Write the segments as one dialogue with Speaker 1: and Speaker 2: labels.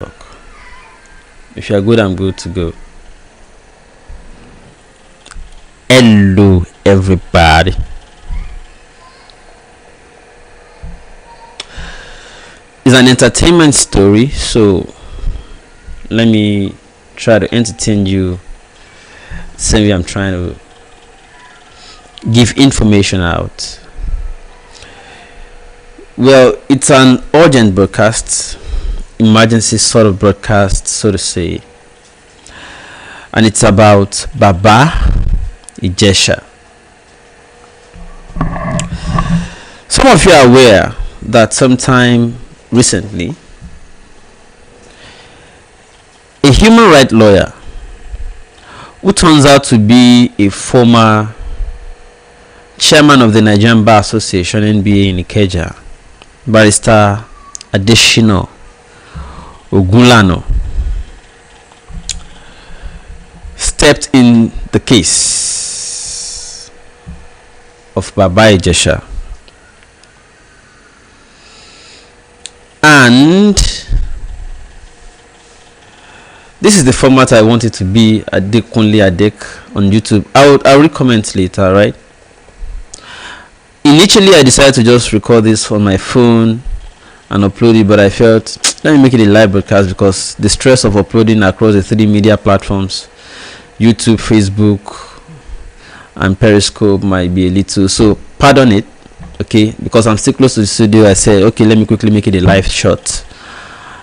Speaker 1: If you are good, I'm good to go. Hello, everybody. It's an entertainment story, so let me try to entertain you. Same way I'm trying to give information out. Well, it's an urgent broadcast, emergency sort of broadcast, so to say, and it's about Baba-Ijesha. Some of you are aware that sometime recently, a human rights lawyer who turns out to be a former chairman of the Nigerian Bar Association (NBA) in Ikeja, Barrister Adesina Ogunlana, stepped in the case of Baba-Ijesha, and this is the format I want it to be. Adekunle Adek on YouTube. I'll read comments later, right? Initially, I decided to just record this on my phone and upload it, but I felt let me make it a live broadcast because the stress of uploading across the 3 media platforms, YouTube, Facebook, and Periscope, might be a little. So pardon it, okay? Because I'm still close to the studio, I said, okay, let me quickly make it a live shot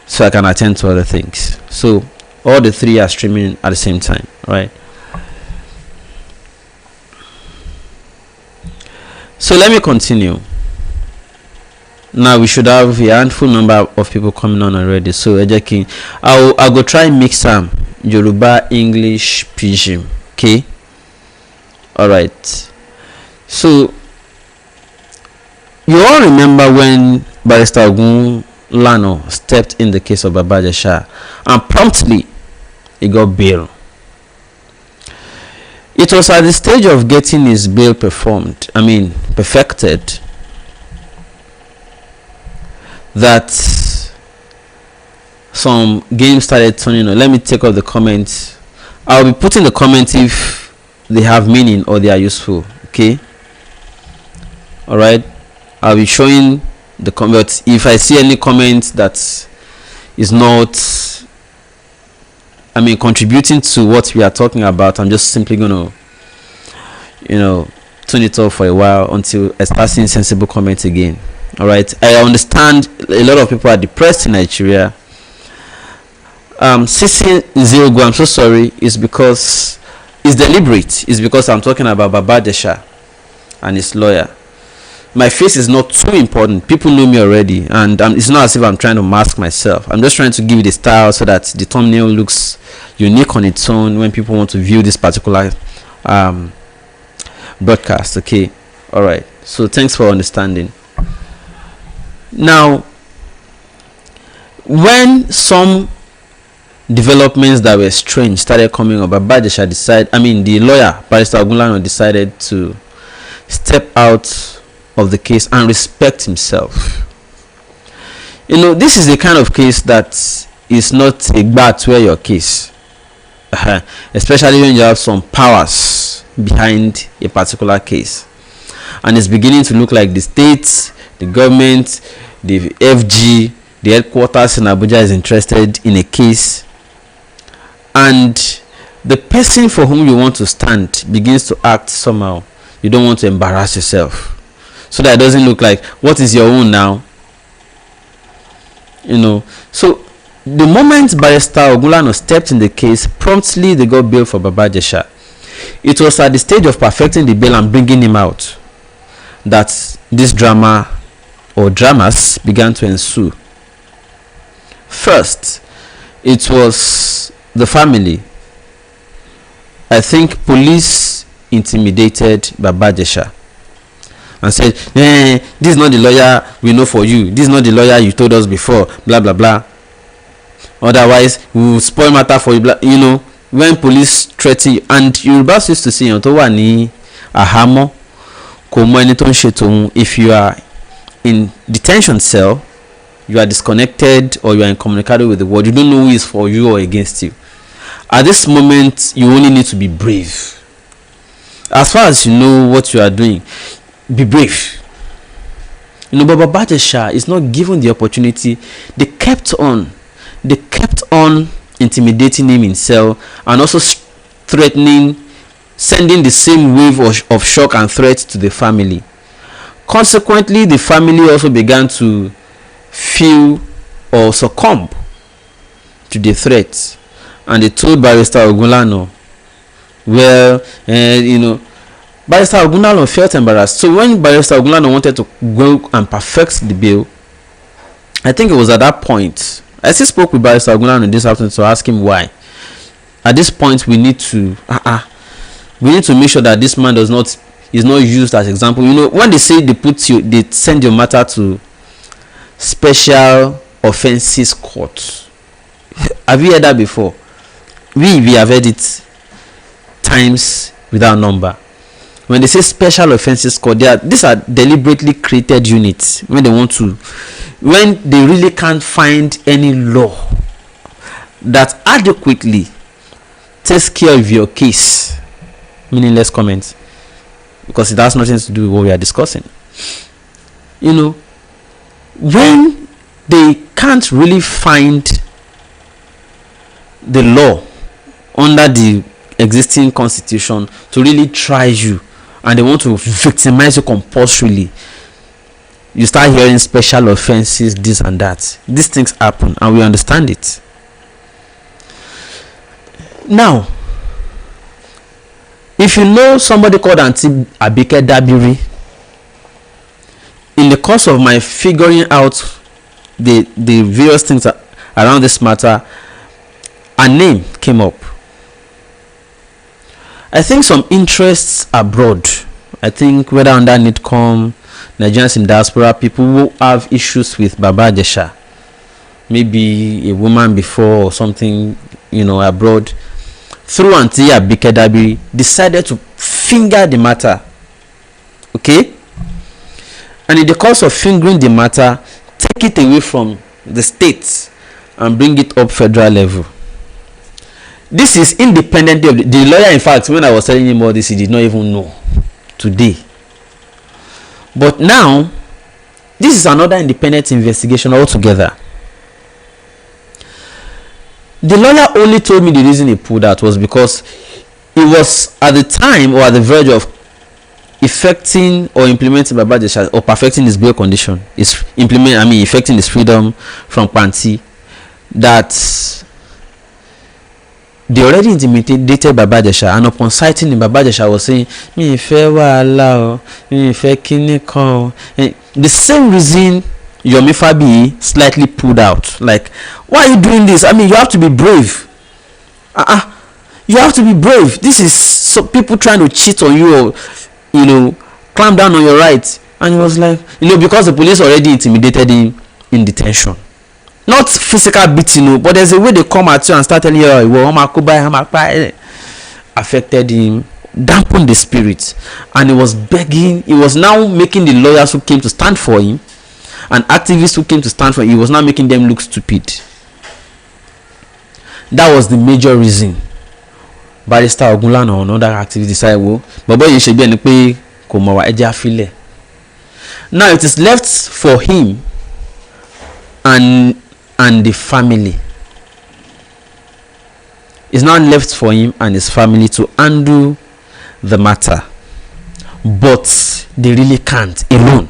Speaker 1: so I can attend to other things. So all the 3 are streaming at the same time, right? So let me continue. Now we should have a handful number of people coming on already. So I'll go try and mix some Yoruba, English, Pidgin. Okay. All right. So you all remember when Barrister Ogunlana stepped in the case of Baba-Ijesha and promptly he got bail. It was at the stage of getting his bail perfected, that some games started turning on. Let me take off the comments. I'll be putting the comments if they have meaning or they are useful. Okay. All right. I'll be showing the comments. If I see any comment that is not, contributing to what we are talking about, I'm just simply gonna, turn it off for a while until I start seeing sensible comments again. All right. I understand a lot of people are depressed in Nigeria. Sissy Zilgo, I'm so sorry. It's because it's deliberate. It's because I'm talking about Baba-Ijesha and his lawyer. My face is not too important. People know me already, and it's not as if I'm trying to mask myself. I'm just trying to give it a style so that the thumbnail looks unique on its own when people want to view this particular broadcast. Okay. All right. So thanks for understanding. Now, when some developments that were strange started coming up, Baba-Ijesha the lawyer, Barrister Ogunlana, decided to step out of the case and respect himself. This is the kind of case that is not a bad to your case, especially when you have some powers behind a particular case, and it's beginning to look like the state, the government, the FG, the headquarters in Abuja is interested in a case, and the person for whom you want to stand begins to act somehow. You don't want to embarrass yourself, so that it doesn't look like what is your own now. So the moment Barrister Ogunlana stepped in the case, promptly they got bail for Baba-Ijesha. It was at the stage of perfecting the bail and bringing him out that this drama or dramas began to ensue. First, it was the family. I think police intimidated Baba-Ijesha and said, this is not the lawyer we know for you. This is not the lawyer you told us before. Blah blah blah. Otherwise, we will spoil matter for you. When police threaten you, and Yorubas used to say, ahamo ko mo eni to nse tohun. If you are in detention cell you are disconnected or you are incommunicado with the world. You don't know who is for you or against you. At this moment, you only need to be brave. As far as you know what you are doing, be brave. Baba-Ijesha is not given the opportunity. They kept on intimidating him in cell, and also threatening, sending the same wave of shock and threat to the family. Consequently, the family also began to feel or succumb to the threat, and they told Barrister Ogunlana. Barrister Ogunlana felt embarrassed. So when Barrister Ogunlana wanted to go and perfect the bill, I think it was at that point, I still spoke with Barrister Ogunlana this afternoon to ask him why. At this point, we need to make sure that this man is not used as example. When they say they send your matter to special offences court. Have you heard that before? We have heard it times without number. When they say special offences court, these are deliberately created units when they really can't find any law that adequately takes care of your case. Meaningless comments, because it has nothing to do with what we are discussing. When they can't really find the law under the existing constitution to really try you, and they want to victimize you compulsorily, you start hearing special offenses, this and that. These things happen, and we understand it. Now, if you know somebody called Auntie Abike Dabiri, in the course of my figuring out the various things around this matter, a name came up. I think some interests abroad, I think whether under NIDCOM, Nigerians in diaspora, people who have issues with Baba-Ijesha, maybe a woman before or something, abroad, through Auntie Abike Dabiri, decided to finger the matter. Okay? And in the course of fingering the matter, take it away from the states and bring it up federal level. This is independently of the lawyer. In fact, when I was telling him all this, he did not even know today. But now, this is another independent investigation altogether. The lawyer only told me the reason he pulled out was because he was at the time or at the verge of effecting or implementing Baba-Ijesha or perfecting his bail condition, effecting his freedom from Panti, that they already intimidated Baba-Ijesha, and upon citing him, Baba-Ijesha was saying, "Me fair allow, me fair kiniko." The same reason Yomi Fabi slightly pulled out. Like, why are you doing this? You have to be brave. You have to be brave. This is people trying to cheat on you, or clamp down on your rights. And he was like, because the police already intimidated him in detention. Not physical beating, but there's a way they come at you and start telling you, affected him, dampened the spirit, and he was begging. He was now making the lawyers who came to stand for him and activists who came to stand for him, he was now making them look stupid. That was the major reason Barrister Ogunlana or another activist decided, Baba-Ijesha now it is left for him and the family. It's now left for him and his family to undo the matter, but they really can't alone,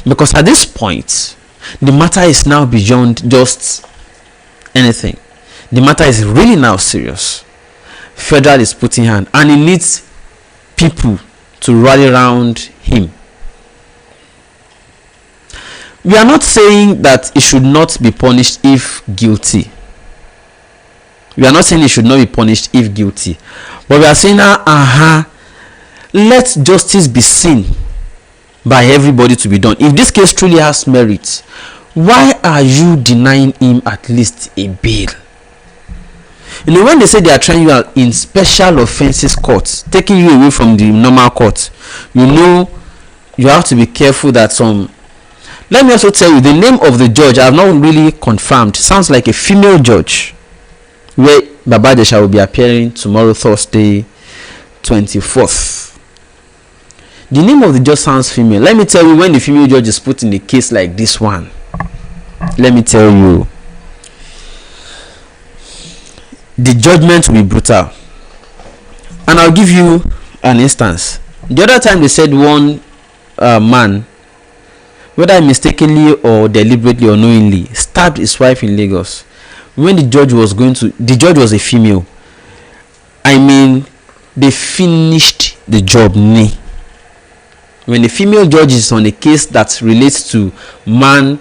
Speaker 1: because at this point the matter is now beyond just anything. The matter is really now serious. Federal is putting hand, and he needs people to rally around him. We are not saying that he should not be punished if guilty. We are not saying he should not be punished if guilty. But we are saying, let justice be seen by everybody to be done. If this case truly has merit, why are you denying him at least a bail? When they say they are trying you out in special offences courts, taking you away from the normal court, you have to be careful that some Let me also tell you the name of the judge. I have not really confirmed. Sounds like a female judge, where Baba-Ijesha will be appearing tomorrow, Thursday, 24th. The name of the judge sounds female. Let me tell you, when the female judge is put in a case like this one, let me tell you, the judgment will be brutal. And I'll give you an instance. The other time they said one man, whether mistakenly or deliberately or knowingly, stabbed his wife in Lagos. When the judge was a female. I mean, they finished the job. When the female judge is on a case that relates to man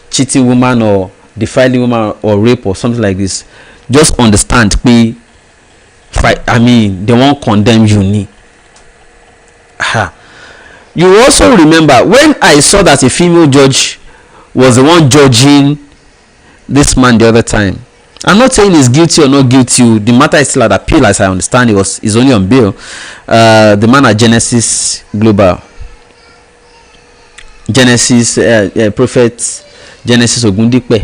Speaker 1: cheating woman or defiling woman or rape or something like this, just understand, they won't condemn you. You also remember when I saw that a female judge was the one judging this man the other time. I'm not saying he's guilty or not guilty. The matter is still at appeal, as I understand. He's only on bail. The man at Genesis Global, Prophet Genesis Ogundipe.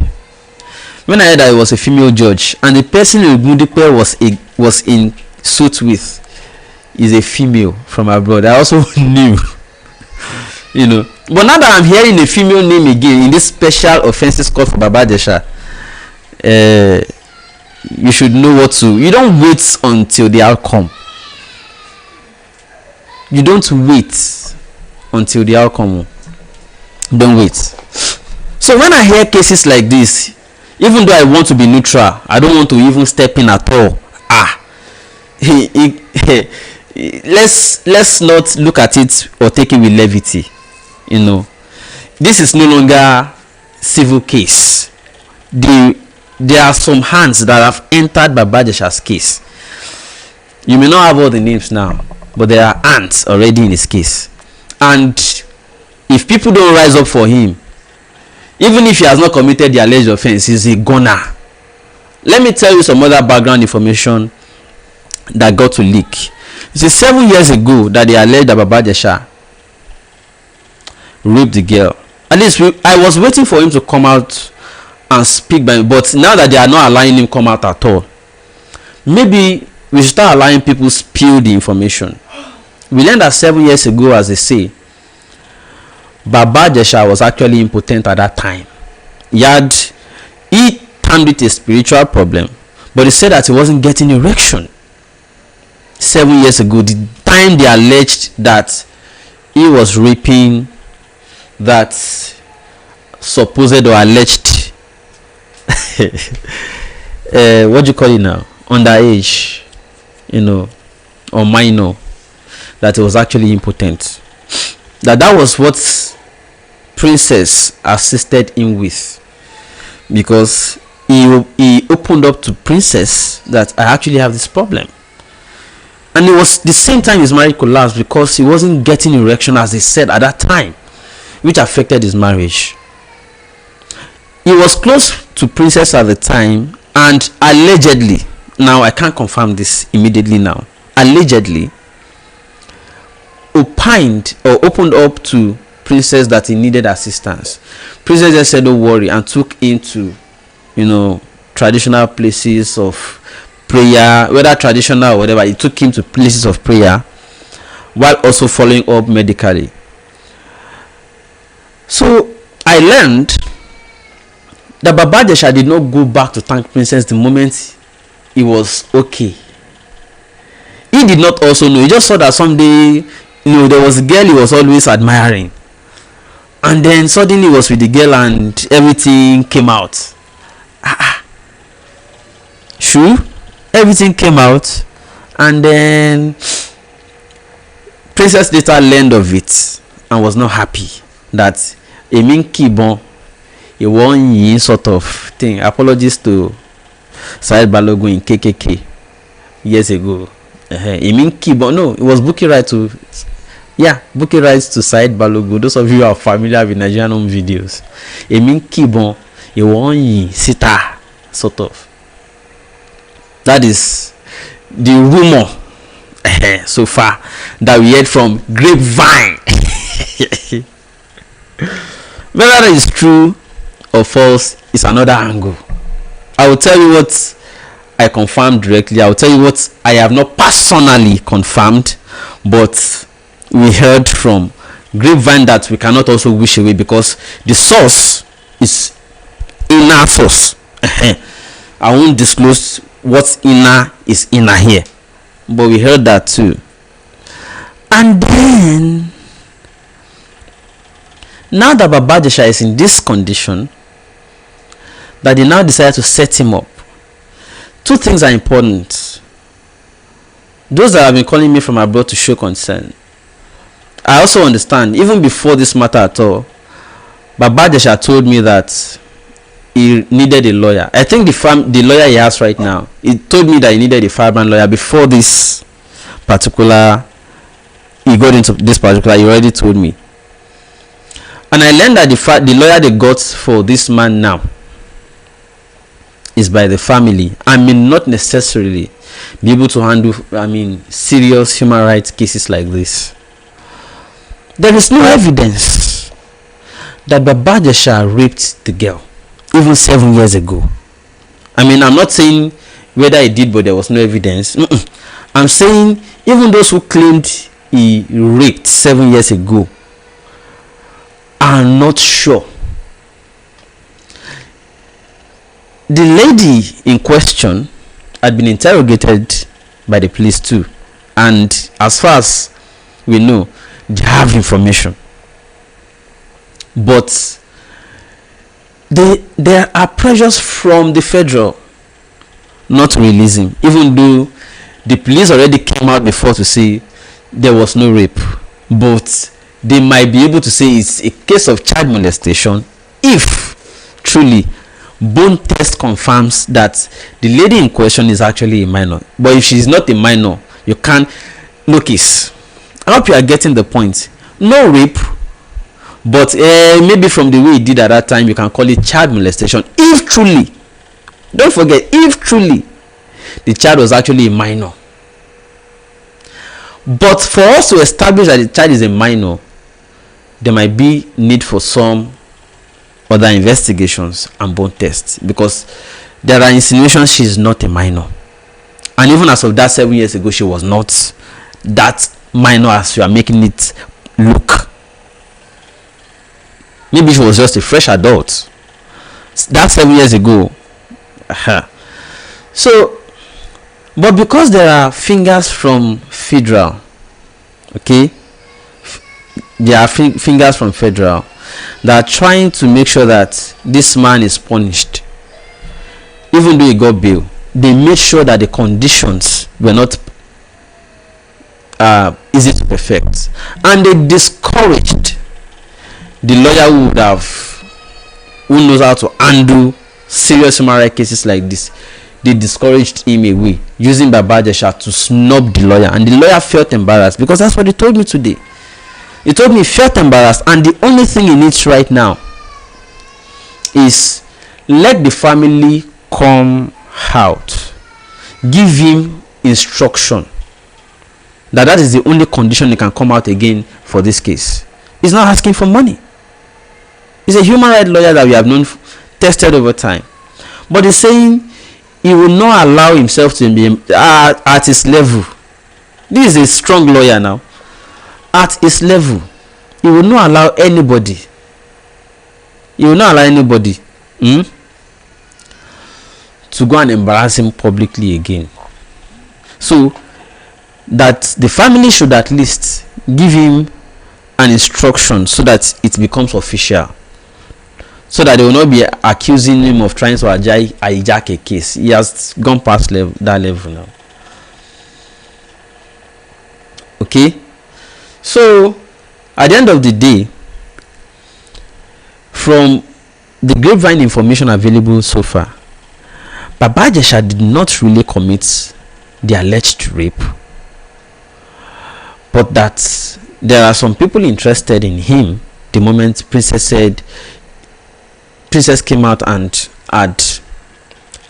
Speaker 1: When I heard that it was a female judge, and the person Ogundipe was in suit with is a female from abroad, I also knew. But now that I'm hearing a female name again in this special offenses court for Baba-Ijesha, you should know what to. You don't wait until the outcome. You don't wait until the outcome. Don't wait. So when I hear cases like this, even though I want to be neutral, I don't want to even step in at all. Let's not look at it or take it with levity. This is no longer civil case. There are some hands that have entered Baba-Ijesha's case. You may not have all the names now, but there are hands already in his case. And if people don't rise up for him, even if he has not committed the alleged offense, he's a goner. Let me tell you some other background information that got to leak. It is 7 years ago that they alleged that Baba-Ijesha raped the girl. At least I was waiting for him to come out and speak, but now that they are not allowing him come out at all, maybe we should start allowing people spill the information. We learned that 7 years ago, as they say, Baba-Ijesha was actually impotent at that time. He handled a spiritual problem, but he said that he wasn't getting erection. 7 years ago, the time they alleged that he was raping that supposed or alleged what do you call it now, underage, or minor, that he was actually impotent. That was what Princess assisted him with, because he opened up to Princess that I actually have this problem. And it was the same time his marriage collapsed, because he wasn't getting erection, as they said at that time, which affected his marriage. He was close to Princess at the time, and allegedly, now I can't confirm this immediately now, allegedly opined or opened up to Princess that he needed assistance. Princess just said don't worry, and took him to traditional places of prayer, whether traditional or whatever. He took him to places of prayer while also following up medically. So I learned that Baba-Ijesha did not go back to thank Princess the moment he was okay. He did not also know. He just saw that someday, there was a girl he was always admiring, and then suddenly he was with the girl and everything came out. True, everything came out, and then Princess later learned of it and was not happy that a mean kibon, a one sort of thing. Apologies to Said Balogun in KKK years ago. A mean kibon, no, it was booking rights to Said Balogun. Those of you who are familiar with Nigerian home videos, a mean kibon, a one sita sort of. That is the rumor so far that we heard from grapevine. Whether that is true or false is another angle. I will tell you what I confirmed directly. I will tell you what I have not personally confirmed, but we heard from grapevine that we cannot also wish away, because the source is inner source. I won't disclose what's inner is inner here, but we heard that too. And then now that Baba-Ijesha is in this condition, that they now decide to set him up, two things are important. Those that have been calling me from abroad to show concern, I also understand. Even before this matter at all, Baba-Ijesha told me that he needed a lawyer. I think the lawyer he has right now, he told me that he needed a firebrand lawyer before this particular, he got into this particular, he already told me. And I learned that the lawyer they got for this man now is by the family, and may not necessarily be able to handle, serious human rights cases like this. There is no evidence that Baba-Ijesha raped the girl even 7 years ago. I'm not saying whether he did, but there was no evidence. I'm saying even those who claimed he raped 7 years ago are not sure. The lady in question had been interrogated by the police too, and as far as we know, they have information, but there are pressures from the federal not to release him, even though the police already came out before to say there was no rape, but they might be able to say it's a case of child molestation if truly bone test confirms that the lady in question is actually a minor. But if she's not a minor, you can't. Notice, I hope you are getting the point. No rape, but maybe from the way he did at that time, you can call it child molestation if truly, don't forget, if truly the child was actually a minor. But for us to establish that the child is a minor, there might be need for some other investigations and bone tests, because there are insinuations she is not a minor, and even as of that 7 years ago, she was not that minor as you are making it look. Maybe she was just a fresh adult that 7 years ago. So, but because there are fingers from federal, okay, there are fingers from federal that are trying to make sure that this man is punished, even though he got bail. They made sure that the conditions were not easy to perfect, and they discouraged the lawyer who knows how to handle serious human rights cases like this. They discouraged him away, using Baba-Ijesha to snub the lawyer, and the lawyer felt embarrassed, because that's what he told me today. He told me he felt embarrassed, and the only thing he needs right now is let the family come out, give him instruction that is the only condition he can come out again for this case. He's not asking for money. He's a human rights lawyer that we have known, tested over time, but he's saying he will not allow himself to be at his level. This is a strong lawyer now. At his level, he will not allow anybody. He will not allow anybody to go and embarrass him publicly again. So that the family should at least give him an instruction so that it becomes official, so that they will not be accusing him of trying to hijack a case. He has gone past that level now. Okay, so at the end of the day, from the grapevine information available so far, Baba-Ijesha did not really commit the alleged rape, but that there are some people interested in him. The moment Princess came out and had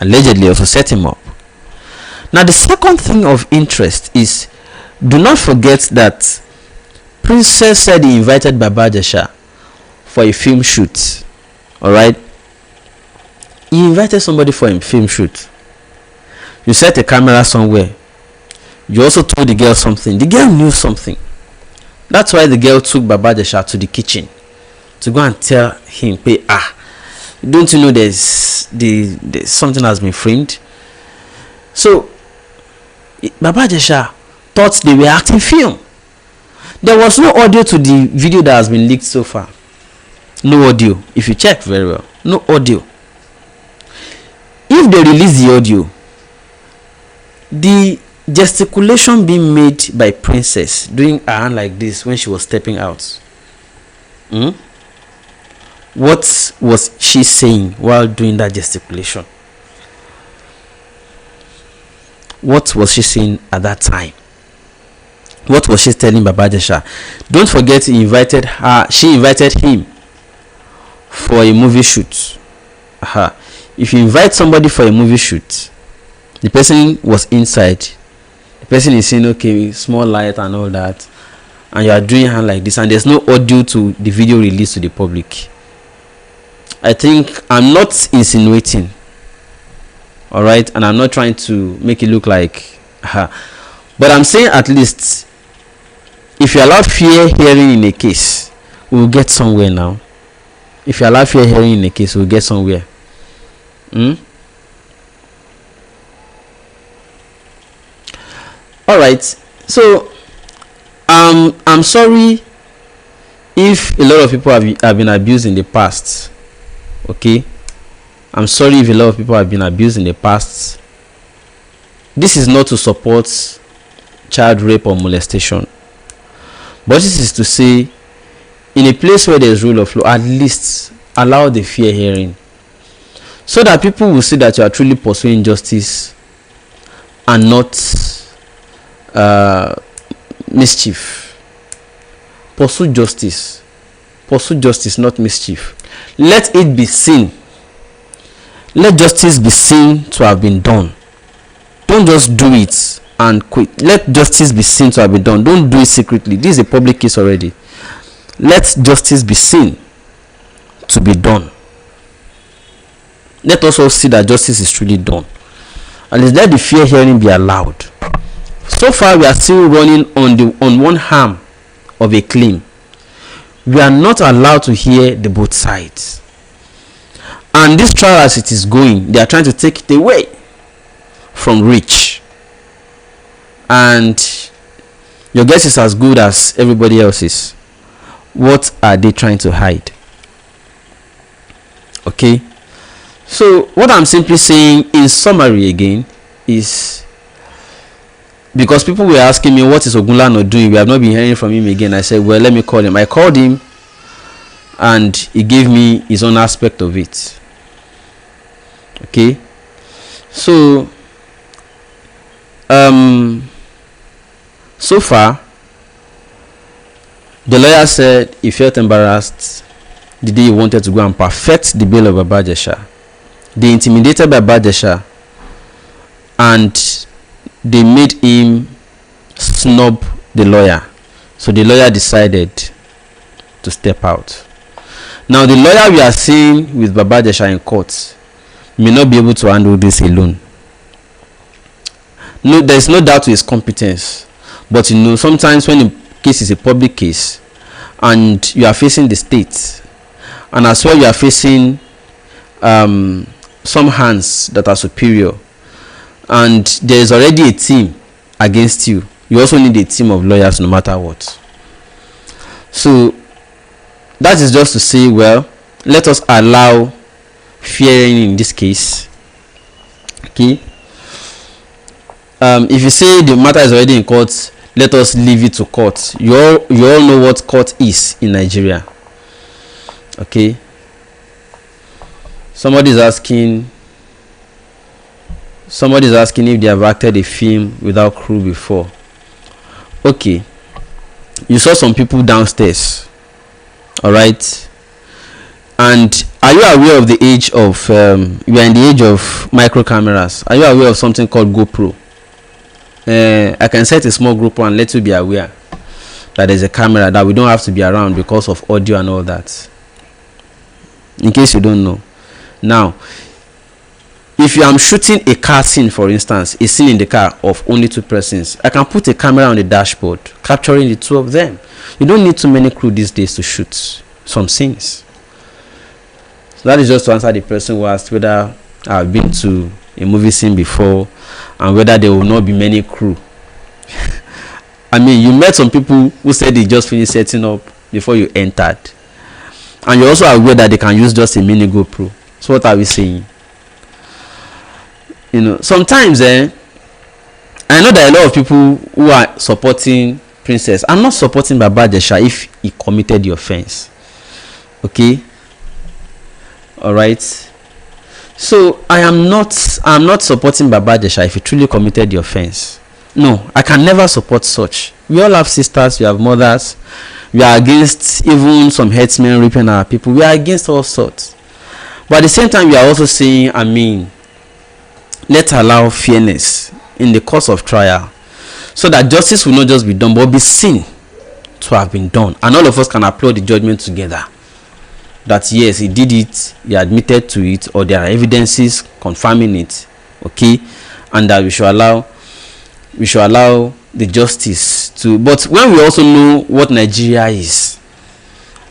Speaker 1: allegedly also set him up. Now the second thing of interest is, do not forget that Princess said he invited Baba-Ijesha for a film shoot. All right, you invited somebody for a film shoot. You set a camera somewhere. You also told the girl something. The girl knew something. That's why the girl took Baba-Ijesha to the kitchen to go and tell him, "Hey, don't you know there's something has been framed?" So Baba-Ijesha thought they were acting film. There was no audio to the video that has been leaked so far. No audio. If you check very well, no audio. If they release the audio, the gesticulation being made by Princess doing her hand like this when she was stepping out, what was she saying while doing that gesticulation? What was she saying at that time? What was she telling Baba-Ijesha? Don't forget, she invited him for a movie shoot. If you invite somebody for a movie shoot, the person was inside, the person is saying, okay, small light and all that, and you are doing hand like this, and there's no audio to the video released to the public. I think I'm not insinuating, all right, and I'm not trying to make it look like but I'm saying, at least if you allow fair hearing in a case, we'll get somewhere. Now if you allow fair hearing in a case, we'll get somewhere. All right, so I'm sorry if a lot of people have been abused in the past. Okay, I'm sorry if a lot of people have been abused in the past. This is not to support child rape or molestation, but this is to say, in a place where there's rule of law, at least allow the fair hearing, so that people will see that you are truly pursuing justice and not mischief. Pursue justice, not mischief. Let it be seen. Let justice be seen to have been done. Don't just do it and quit. Let justice be seen to have been done. Don't do it secretly. This is a public case already. Let justice be seen to be done. Let us all see that justice is truly done. And let the fair hearing be allowed. So far, we are still running on one arm of a claim. We are not allowed to hear the both sides. And this trial, as it is going, they are trying to take it away from reach. And your guess is as good as everybody else's. What are they trying to hide? Okay. So what I'm simply saying in summary again is, because people were asking me, what is Ogunlana doing? We have not been hearing from him again. I said, well, let me call him. I called him and he gave me his own aspect of it. Okay. So so far, the lawyer said he felt embarrassed the day he wanted to go and perfect the bail of Baba-Ijesha. They intimidated Baba-Ijesha and they made him snub the lawyer. So the lawyer decided to step out. Now the lawyer we are seeing with Baba-Ijesha in court may not be able to handle this alone. No, there is no doubt to his competence, but you know, sometimes when the case is a public case and you are facing the state, and as well you are facing some hands that are superior, and there is already a team against you, you also need a team of lawyers no matter what. So that is just to say, well, let us allow fearing in this case. Okay. If you say the matter is already in court, let us leave it to court. You all know what court is in Nigeria. Okay. Somebody is asking if they have acted a film without crew before. Okay. You saw some people downstairs. All right. And are you aware of the age of we are in the age of micro cameras? Are you aware of something called GoPro? I can set a small GoPro and let you be aware that there's a camera, that we don't have to be around because of audio and all that. in case you don't know. Now, if you am shooting a car scene, for instance, a scene in the car of only 2 persons, I can put a camera on the dashboard capturing the 2 of them. You don't need too many crew these days to shoot some scenes. So that is just to answer the person who asked whether I've been to a movie scene before and whether there will not be many crew. I mean, you met some people who said they just finished setting up before you entered, and you're also aware that they can use just a mini GoPro. So what are we saying? You know, sometimes I know that a lot of people who are supporting Princess, I'm not supporting Baba-Ijesha if he committed the offense. Okay, all right. So I'm not supporting Baba-Ijesha if he truly committed the offense. No, I can never support such. We all have sisters, we have mothers. We are against even some headsmen raping our people. We are against all sorts. But at the same time, we are also saying, I mean, let's allow fairness in the course of trial, so that justice will not just be done, but be seen to have been done, and all of us can applaud the judgment together. That yes, he did it, he admitted to it, or there are evidences confirming it. Okay, and that we should allow the justice to. But when we also know what Nigeria is,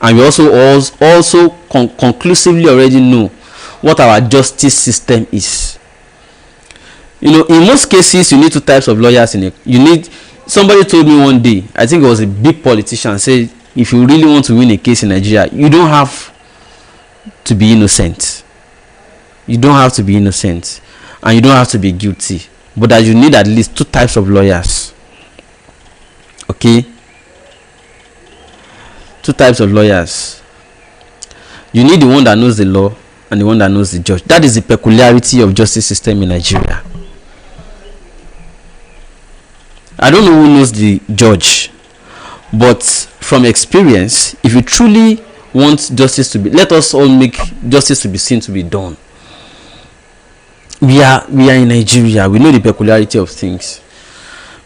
Speaker 1: and we also conclusively already know what our justice system is. You know, in most cases, you need 2 types of lawyers in it. You need, somebody told me one day, I think it was a big politician, said, if you really want to win a case in Nigeria, you don't have to be innocent. You don't have to be innocent, and you don't have to be guilty, but that you need at least 2 types of lawyers. Okay, 2 types of lawyers. You need the one that knows the law and the one that knows the judge. That is the peculiarity of justice system in Nigeria. I don't know who knows the judge, but from experience, if you truly want justice to be, let us all make justice to be seen to be done. We are in Nigeria. We know the peculiarity of things.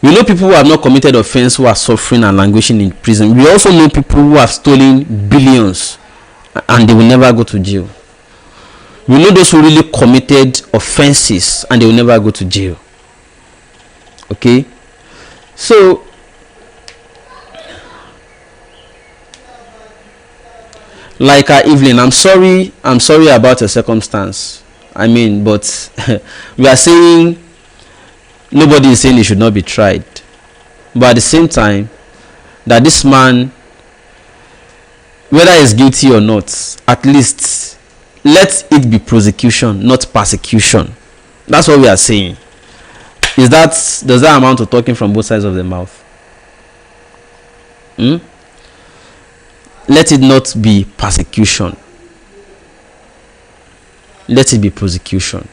Speaker 1: We know people who have not committed offense who are suffering and languishing in prison. We also know people who have stolen billions and they will never go to jail. We know those who really committed offenses and they will never go to jail. Okay, so like Evelyn, I'm sorry about your circumstance. I mean, but we are saying, nobody is saying he should not be tried, but at the same time, that this man, whether he's guilty or not, at least let it be prosecution, not persecution. That's what we are saying. Does that amount to talking from both sides of the mouth? Let it not be persecution. Let it be prosecution.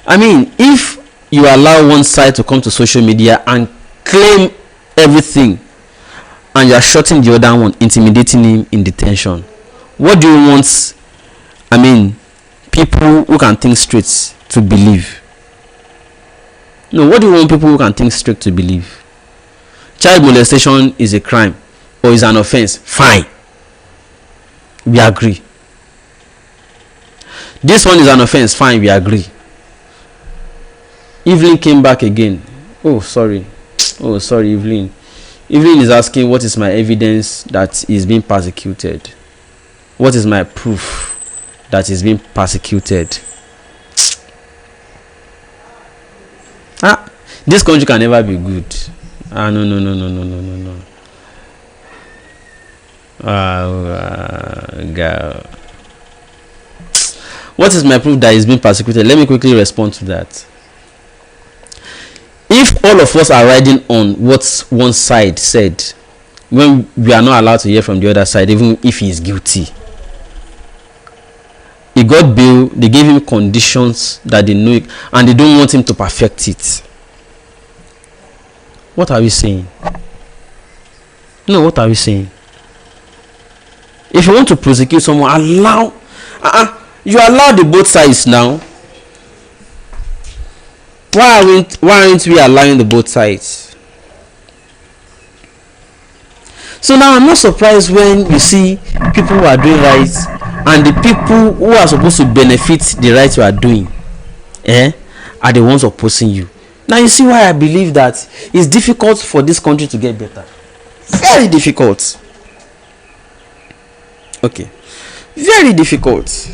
Speaker 1: I mean, if you allow one side to come to social media and claim everything, and you are shutting the other one, intimidating him in detention, what do you want, I mean, people who can think straight to believe? No, what do you want people who can think straight to believe? Child molestation is a crime or is an offense. Fine, we agree. This one is an offense. Fine, we agree. Evelyn came back again. Oh sorry, Evelyn is asking, what is my evidence that he is being persecuted? What is my proof that he is being persecuted? This country can never be good. No. Girl. What is my proof that he's being persecuted? Let me quickly respond to that. If all of us are riding on what one side said, when we are not allowed to hear from the other side, even if he is guilty, he got bail, they gave him conditions that they know, and they don't want him to perfect it. What are we saying? No, what are we saying? If you want to prosecute someone, allow you allow the both sides now. Why aren't we allowing the both sides? So now I'm not surprised when you see people who are doing right and the people who are supposed to benefit the right you are doing are the ones opposing you. Now you see why I believe that it's difficult for this country to get better. Very difficult. Okay, very difficult.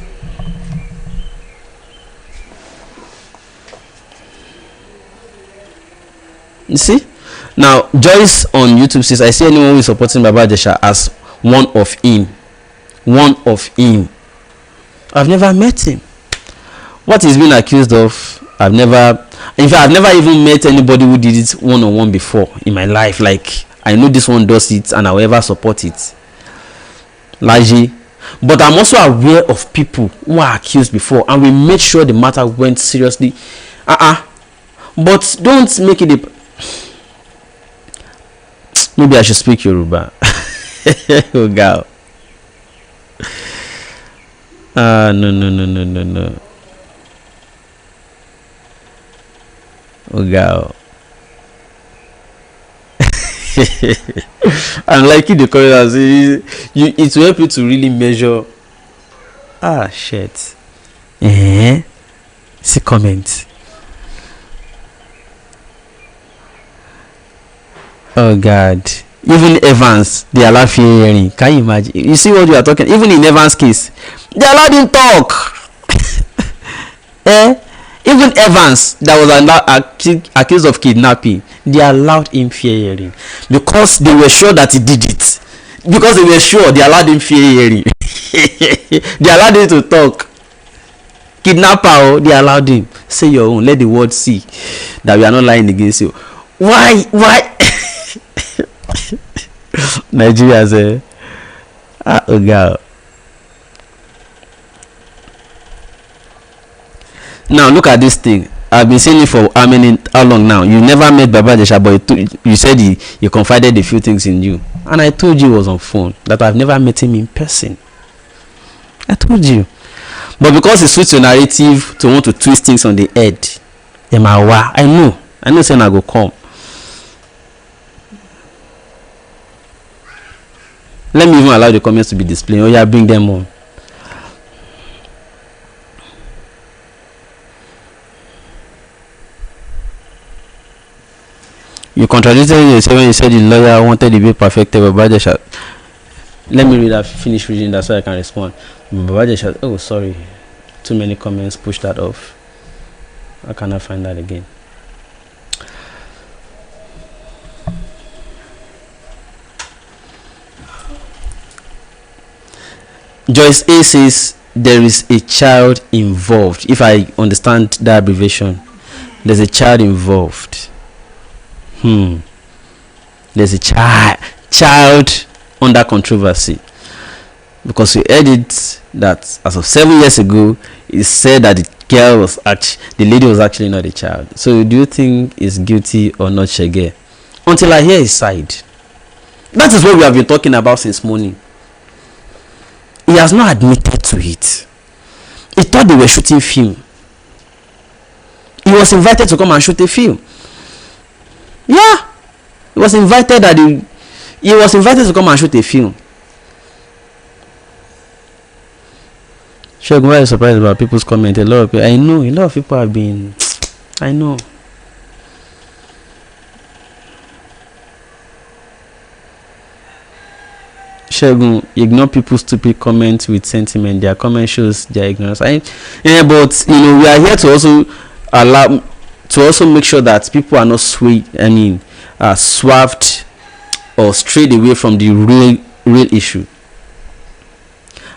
Speaker 1: You see, now Joyce on YouTube says, I see anyone who is supporting Baba-Ijesha as one of him. I've never met him. What he's been accused of, I've never even met anybody who did it one-on-one before in my life. Like, I know this one does it and I'll ever support it largely. But I'm also aware of people who are accused before, and we made sure the matter went seriously. But don't make it a... Maybe I should speak Yoruba. Oh God. No. Oh God. I'm liking the comments. It will help you to really measure. Shit. See comment. Oh God. Even Evans, they allow hearing. Can you imagine? You see what you are talking? Even in Evans' case, they allowed him talk. Even Evans, that was accused of kidnapping, they allowed him fair hearing because they were sure that he did it. Because they were sure, they allowed him fair hearing. They allowed him to talk. Kidnapper, they allowed him. Say your own. Let the world see that we are not lying against you. Why? Nigeria say, oh God. Now look at this thing. I've been saying it for how long now? You never met Baba-Ijesha, but you said he confided a few things in you, and I told you he was on phone, that I've never met him in person. I told you, but because it suits your narrative to want to twist things on the head, I know saying I go come. Let me even allow the comments to be displayed. Oh yeah, bring them on. You contradicted yourself when you said the lawyer wanted to be perfected. Baba-Ijesha. Let me finish reading that so I can respond. Baba-Ijesha. Oh, sorry. Too many comments. Push that off. How can I find that again? Joyce A says there is a child involved. If I understand that abbreviation, there's a child involved. There's a child under controversy, because we heard it that as of 7 years ago, it said that the lady was actually not a child. So do you think he's guilty or not, Shege? Until I hear his side. That is what we have been talking about since morning. He has not admitted to it. He thought they were shooting film. He was invited to come and shoot a film. Yeah, he was invited to come and shoot a film. Shogun, why are you surprised about people's comment? A lot of people, I know, a lot of people have been. I know. Shogun, ignore people's stupid comments with sentiment. Their comment shows their ignorance. But we are here to also make sure that people are not swerved or strayed away from the real issue.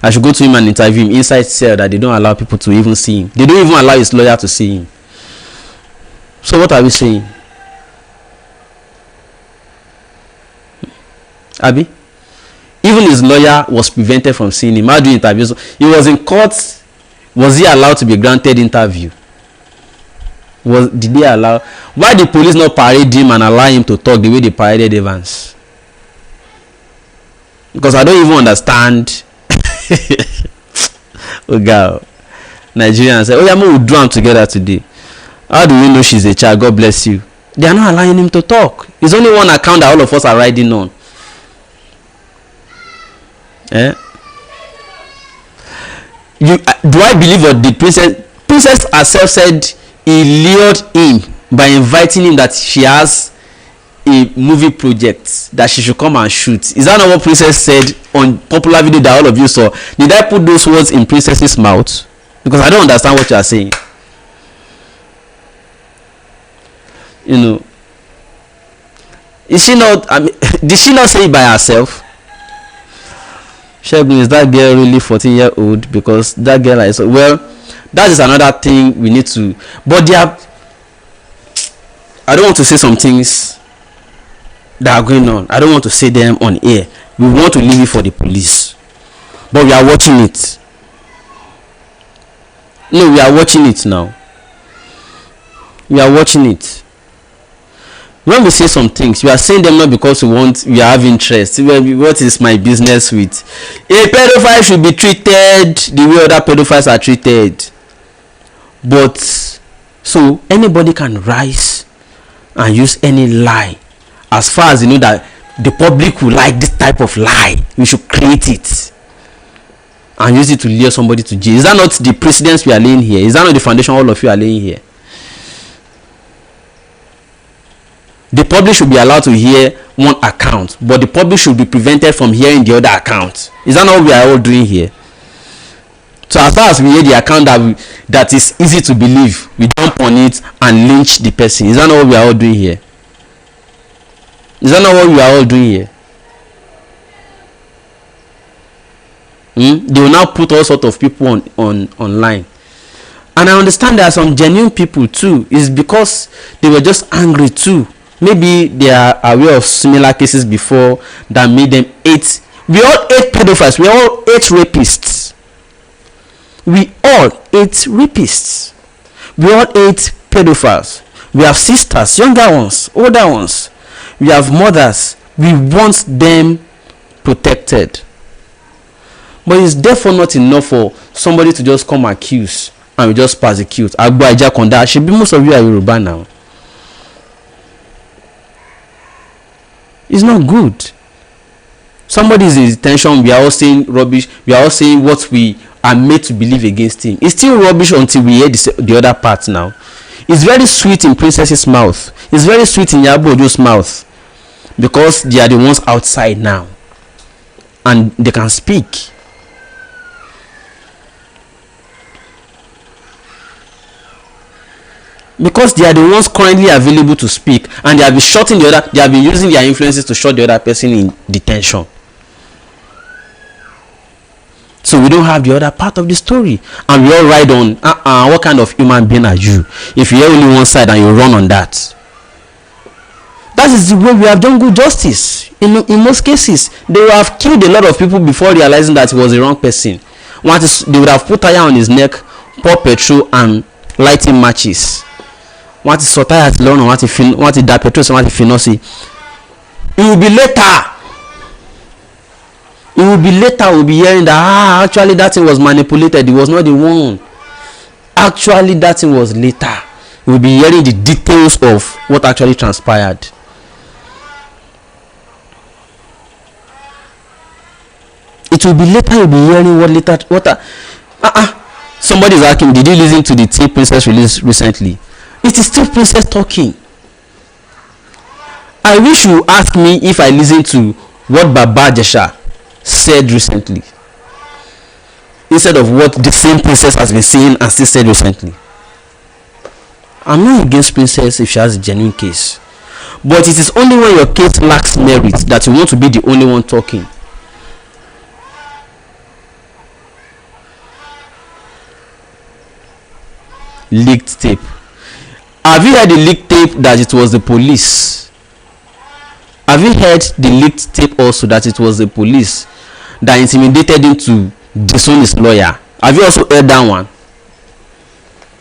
Speaker 1: I should go to him and interview him inside cell that they don't allow people to even see him. They don't even allow his lawyer to see him. So what are we saying? Abi? Even his lawyer was prevented from seeing him. How do you interview? He was in court. Was he allowed to be granted interview? Did they allow? Why did police not parade him and allow him to talk the way they paraded Evans? Because I don't even understand. Oh God, Nigerians say, "Oh yeah, we'll do them together today." How do we know she's a child? God bless you. They are not allowing him to talk. It's only one account that all of us are riding on. Do I believe what the princess herself said? He lured him by inviting him that she has a movie project that she should come and shoot. Is that not what princess said on popular video that all of you saw? Did I put those words in princess's mouth? Because I don't understand what you are saying. You know, is she not, I mean, did she not say it by herself? Shegun, is that girl really 14-year-old? Because that girl is, well, that is another thing we need to, but there are, I don't want to say some things that are going on. I don't want to say them on air. We want to leave it for the police, but we are watching it. No, we are watching it now. We are watching it. When we say some things, we are saying them not because we have interest. What is my business with? A pedophile should be treated the way other pedophiles are treated. But so anybody can rise and use any lie, as far as you know that the public will like this type of lie. We should create it and use it to lure somebody to jail. Is that not the precedence we are laying here? Is that not the foundation all of you are laying here? The public should be allowed to hear one account, but the public should be prevented from hearing the other account. Is that not what we are all doing here? So as far as we hear the account that is easy to believe, we jump on it and lynch the person. Is that not what we are all doing here? Is that not what we are all doing here? They will now put all sorts of people on online. And I understand there are some genuine people too. It's because they were just angry too. Maybe they are aware of similar cases before that made them hate. We all hate pedophiles. We all hate rapists. We all hate rapists. We all hate pedophiles. We have sisters, younger ones, older ones. We have mothers. We want them protected. But it's therefore not enough for somebody to just come accuse and we just persecute. Baba-Ijesha Konda. Should be most of you are Yoruba now. It's not good. Somebody is in detention. We are all saying rubbish. We are all saying what we are made to believe against him. It's still rubbish until we hear the other part now. It's very sweet in princess's mouth. It's very sweet in Yabojo's mouth, because they are the ones outside now and they can speak. Because they are the ones currently available to speak, and they have been shutting the other. They have been using their influences to shut the other person in detention. So we don't have the other part of the story, and we all ride on. What kind of human being are you? If you hear only one side and you run on that. That is the way we have done good justice. In most cases, they would have killed a lot of people before realizing that he was the wrong person. They would have put tire on his neck, pour petrol, and lighting matches. What is so tired learn what if that petrol so what if you not see. It will be later. We'll be hearing that actually that thing was manipulated. It was not the one. Actually that thing was later. We'll be hearing the details of what actually transpired. It will be later. You'll be hearing somebody is asking, did you listen to the tape Princess released recently? It is still Princess talking. I wish you ask me if I listened to what Baba-Ijesha said recently, instead of what the same Princess has been saying and still said recently. I'm not against Princess if she has a genuine case, but it is only when your case lacks merit that you want to be the only one talking. Leaked tape. Have you heard the leaked tape that it was the police? Have you heard the leaked tape also that it was the police that intimidated him to disown his lawyer? Have you also heard that one?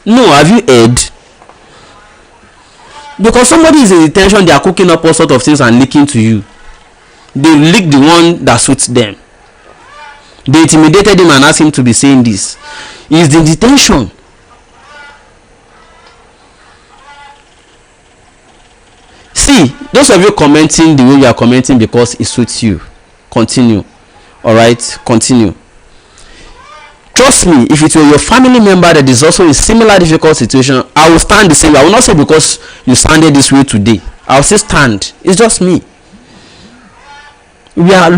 Speaker 1: No, have you heard? Because somebody is in detention, they are cooking up all sorts of things and leaking to you. They leak the one that suits them. They intimidated him and asked him to be saying this. He is in detention. See, those of you commenting the way you are commenting because it suits you, continue. All right, continue. trust me, if it were your family member that is also in similar difficult situation, I will stand the same way. I will not say because you sounded this way today, I will still stand. It's just me. We are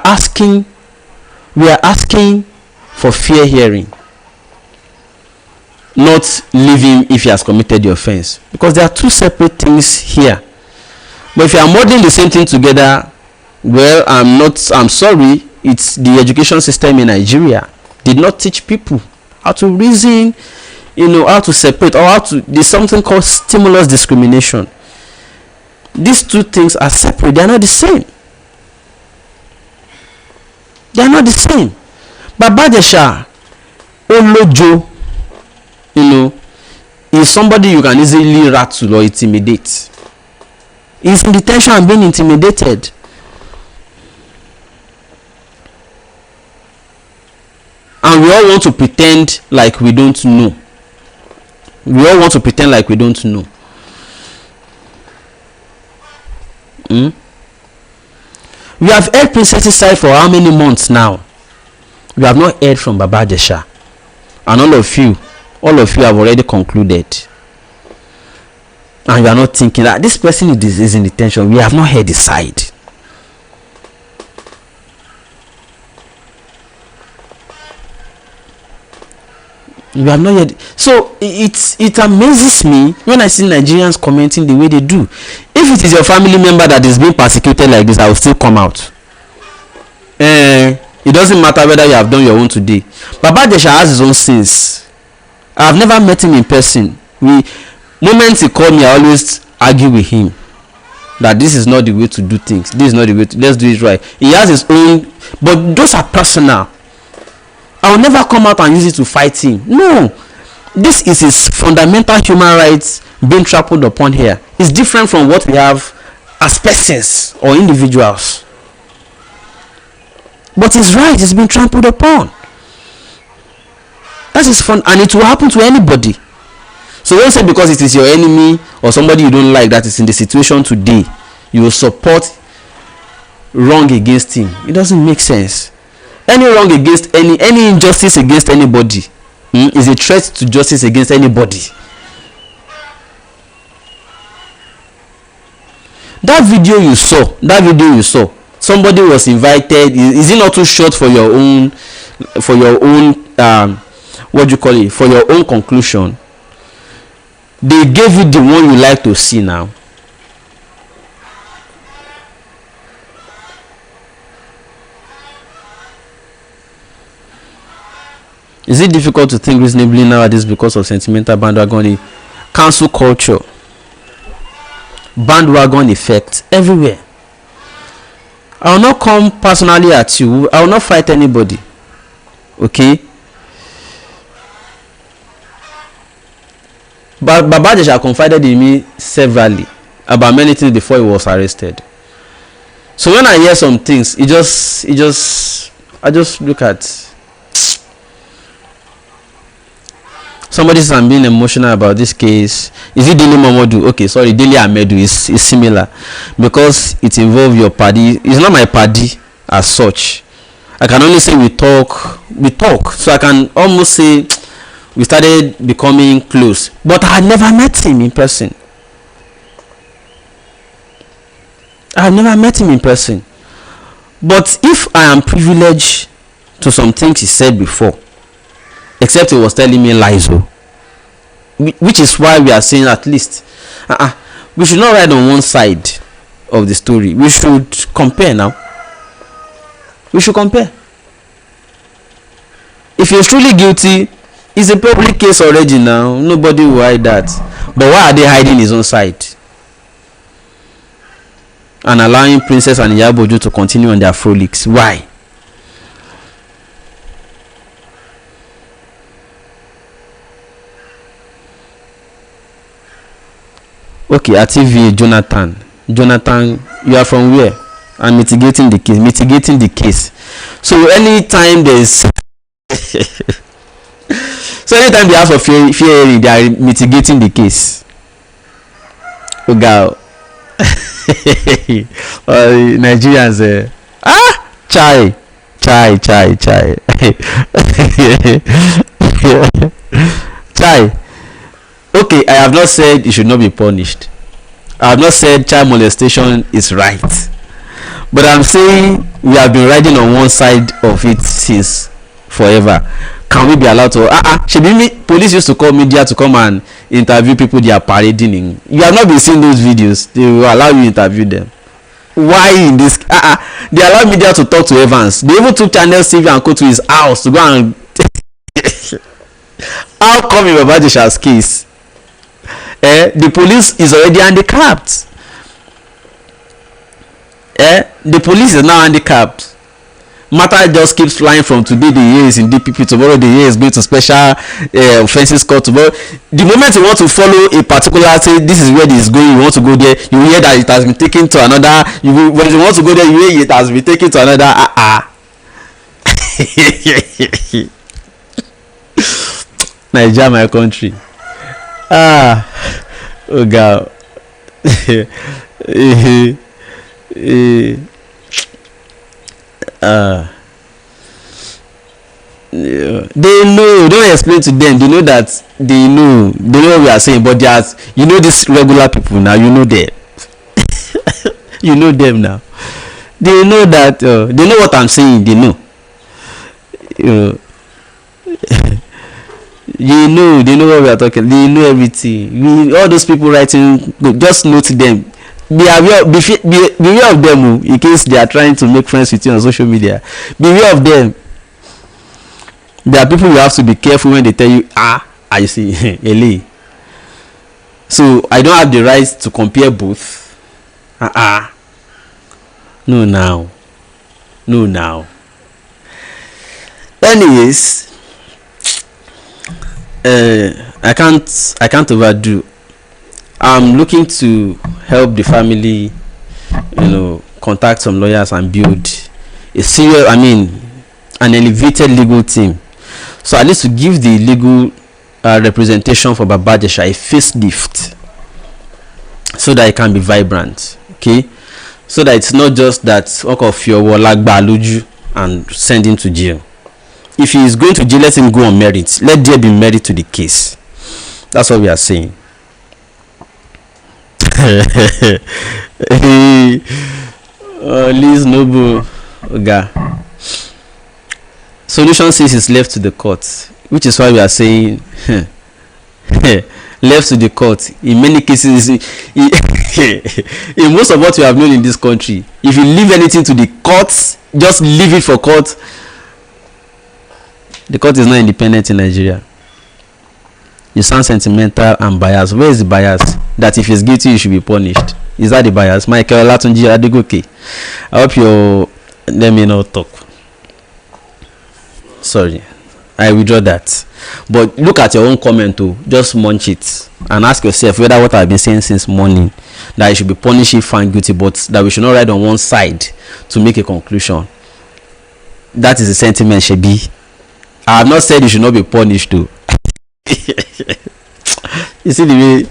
Speaker 1: asking for fair hearing, not leave him if he has committed the offense, because there are two separate things here. But if you are modeling the same thing together, well, I'm sorry, it's the education system in Nigeria did not teach people how to reason, how to separate, or there's something called stimulus discrimination. These two things are separate. They are not the same. Baba-Ijesha Olojo, is somebody you can easily rattle or intimidate. He's in detention and being intimidated. And we all want to pretend like we don't know. We have heard Princess's side for how many months now? We have not heard from Baba-Ijesha. And all of you have already concluded. And you are not thinking that this person is in detention. We have not heard his side. We have not yet. So it amazes me when I see Nigerians commenting the way they do. If it is your family member that is being persecuted like this, I will still come out. It doesn't matter whether you have done your own today. Baba-Ijesha has his own sins. I have never met him in person. Moments he called me, I always argue with him that this is not the way to do things. This is not the way to, let's do it right. He has his own, but those are personal. I will never come out and use it to fight him. No, this is his fundamental human rights being trampled upon here. It's different from what we have as persons or individuals. But his right is being trampled upon. That is fun, and it will happen to anybody. So don't say because it is your enemy or somebody you don't like that is in the situation today, you will support wrong against him. It doesn't make sense. Any wrong against any injustice against anybody is a threat to justice against anybody. That video you saw, somebody was invited. Is it not too short for your own for your own conclusion? They gave you the one you like to see now. Is it difficult to think reasonably nowadays because of sentimental bandwagon cancel culture, bandwagon effect everywhere? I will not come personally at you. I will not fight anybody. Okay? But Baba-Ijesha confided in me severally about many things before he was arrested. So when I hear some things, I just look at somebody says I'm being emotional about this case. Is it Dele Momodu? Okay, sorry, Dele Amedu is similar because it involves your party. It's not my party as such. I can only say we talk. So I can almost say we started becoming close, but I had never met him in person. But if I am privileged to some things he said before, except he was telling me lies, which is why we are saying at least we should not ride on one side of the story. We should compare now. If you're truly guilty, it's a public case already now. Nobody will hide that. But why are they hiding his own side and allowing Princess and Iyaboju to continue on their frolics? Why? Okay, at TV, Jonathan, you are from where? I'm mitigating the case. So anytime there's anytime they ask for fair hearing, they are mitigating the case. Oh God. Nigerians chai Chai. Chai. Okay, I have not said it should not be punished. I have not said child molestation is right. But I'm saying we have been riding on one side of it since forever. Can we be allowed to police used to call media to come and interview people they are parading in. You have not been seeing those videos. They will allow you to interview them. Why in this they allow media to talk to Evans. They even took Channel TV and go to his house to go and how come in Baba-Ijesha's case the police is already handicapped? The police is now handicapped. Matter just keeps flying from today the year is in DPP, tomorrow the year is going to special offences court, tomorrow the moment you want to follow a particular, say this is where this is going, you want to go there, you hear that it has been taken to another, when you want to go there you hear it has been taken to another. Nigeria, my country. Oh God. They know, don't explain to them. They know that they know what we are saying, but there's these regular people now, you know them. You know them now. They know that they know what I'm saying. They know. They know what we are talking. They know everything. All those people writing, just note them. Be aware of them in case they are trying to make friends with you on social media. Beware of them. There are people you have to be careful when they tell you you see LA. So I don't have the right to compare both. No now. Anyways, I can't overdo. I'm looking to help the family, contact some lawyers and build a serious, an elevated legal team. So at least to give the legal representation for Baba-Ijesha a facelift, so that it can be vibrant. Okay, so that it's not just that and send him to jail. If he is going to jail, let him go on merit. Let there be merit to the case. That's what we are saying. Liz Noble Oga. Solution says is left to the court, which is why we are saying left to the court. In many cases, in most of what we have known in this country, if you leave anything to the courts, just leave it for court. The court is not independent in Nigeria. You sound sentimental and biased. Where is the bias? That if he's guilty, you should be punished. Is that the bias? Michael Olatunji Adegoke. I hope you let me not talk. Sorry, I withdraw that. But look at your own comment too. Just munch it and ask yourself whether what I've been saying since morning, that you should be punished if found guilty, but that we should not ride on one side to make a conclusion. That is the sentiment, Shebi. I have not said you should not be punished too. You see the way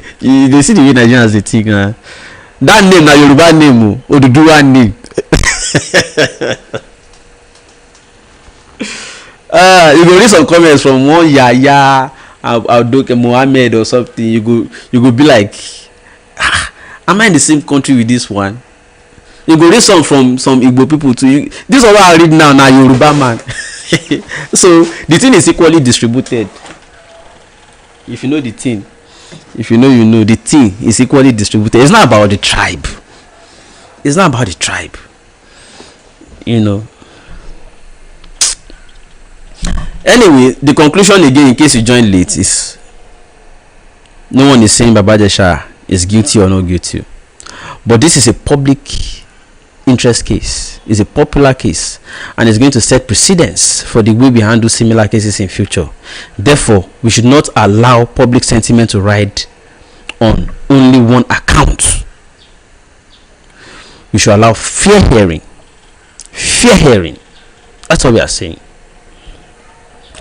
Speaker 1: Nigerians they think. That name na Yoruba name, Oduduwa name. You go read some comments from one Yaya Abdoke Mohammed or something. You go be like, am I in the same country with this one? You go read some from some Igbo people too. This is what I read now Yoruba man. So the thing is equally distributed. If you know the thing, the thing is equally distributed. It's not about the tribe. Anyway, the conclusion again, in case you joined late, is no one is saying Baba-Ijesha is guilty or not guilty, but this is a public interest case. It's a popular case, and it's going to set precedence for the way we handle similar cases in future. Therefore, we should not allow public sentiment to ride on only one account. We should allow fair hearing. That's what we are saying.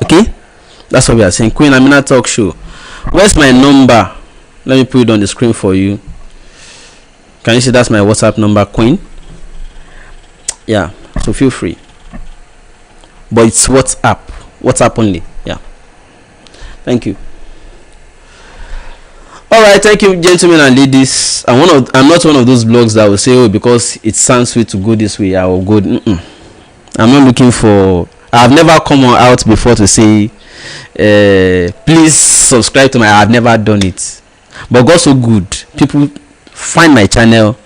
Speaker 1: Okay, that's what we are saying. Queen Amina Talk Show. Where's my number? Let me put it on the screen for you. Can you see that's my WhatsApp number, Queen? Yeah, so feel free. but it's WhatsApp only. Yeah, thank you. All right, thank you, gentlemen and ladies. I'm not one of those blogs that will say, oh, because it sounds sweet to go this way, I will go. I'm not looking for. I've never come out before to say, please subscribe to my. I've never done it, but God so good. People find my channel,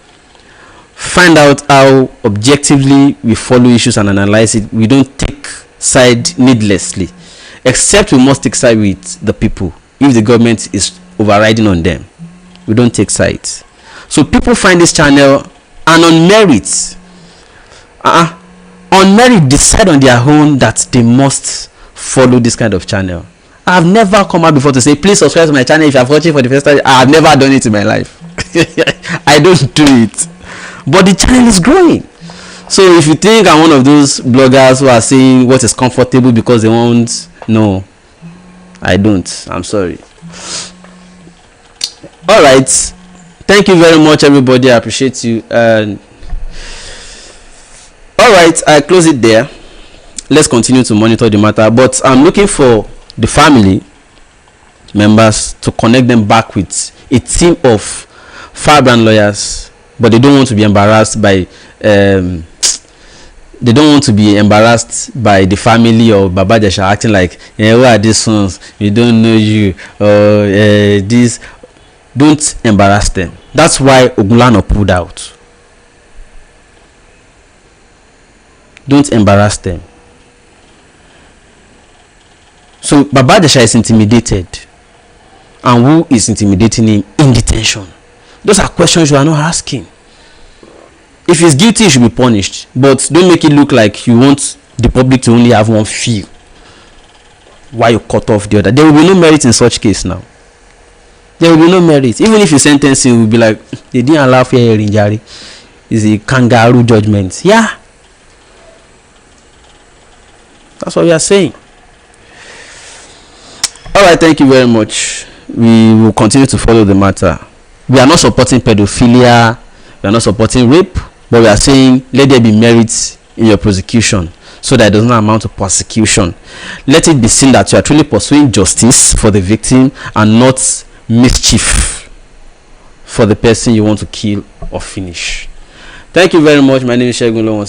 Speaker 1: find out how objectively we follow issues and analyze it. We don't take side needlessly, except we must take side with the people if the government is overriding on them. We don't take sides. So people find this channel and on merit decide on their own that they must follow this kind of channel. I've never come out before to say please subscribe to my channel if you are watching for the first time. I've never done it in my life. I don't do it, but the channel is growing. So if you think I'm one of those bloggers who are saying what is comfortable because they want, no, I don't. I'm sorry. All right, thank you very much, everybody. I appreciate you. And all right, I close it there. Let's continue to monitor the matter, but I'm looking for the family members to connect them back with a team of firebrand lawyers, but they don't want to be embarrassed by the family of Baba-Ijesha acting like, who are these ones, we don't know you, or this. Don't embarrass them. That's why Ogunlana pulled out. Don't embarrass them. So Baba-Ijesha is intimidated, and who is intimidating him in detention? Those are questions you are not asking. If he's guilty, he should be punished, but don't make it look like you want the public to only have one feel while you cut off the other. There will be no merit in such case now. There will be no merit. Even if you sentence him, will be like, they didn't allow fair hearing, Jerry. It's a kangaroo judgment. Yeah, that's what we are saying. All right, thank you very much. We will continue to follow the matter. We are not supporting pedophilia, we are not supporting rape, but we are saying let there be merit in your prosecution so that it does not amount to persecution. Let it be seen that you are truly pursuing justice for the victim and not mischief for the person you want to kill or finish. Thank you very much. My name is Ogunlana.